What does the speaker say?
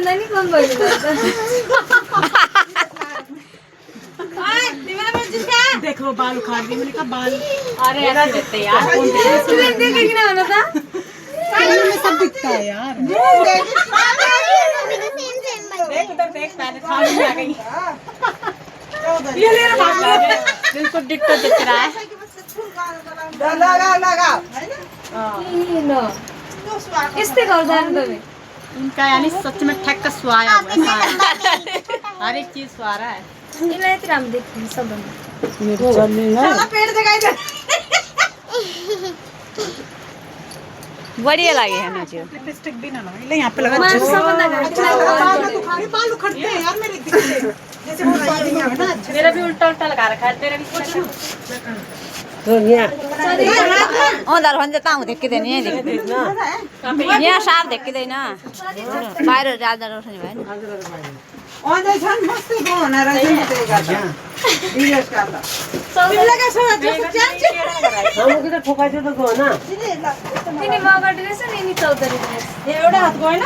भन्दा नि कम भयो देखो बाल उखाड़ दी मैंने कहा बाल अरे ऐसे देते यार कौन तुमने देखे कि ना होना था में सब दिखता है यार देख उधर देख पहले थाली में आ गई ये ले रहा भाग बिल्कुल डिट्टो दिख रहा है लगा नो यस्तै गर्दा नि तपाईँ इनका यानी सच में ठेक स्वाया हुआ है सारा हर एक चीज स्वारा है यसलाई यति राम्रो देख्नु सबभन्दा मेरे चलने ना साला पेड़ दिखाई दे बढ़िया लगे है नाचो लिपस्टिक भी ना लगा ले यहाँ पे लगा मलाई सबभन्दा घाँटी लाग्यो बाल उखड़ते हैं यार मेरे दिखते जैसे वो शादी में है ना मेरा भी उल्टा उल्टा लगा रखा है तेरा भी उनीहरू भन्छ त देख्दैन यहीँ देख्दैन यहाँ साफ देखिँदैन बाहिर जाँदा रोशनी भयो नि ओंदे छन मस्त बोना रजन ते गाता वीडियोस काटा तिमीले के छ हमको तो ठोका जो तो गो ना तिनी मगाडी रहेछ नि यिनी चौधरी रहेछ एउटा हात गएन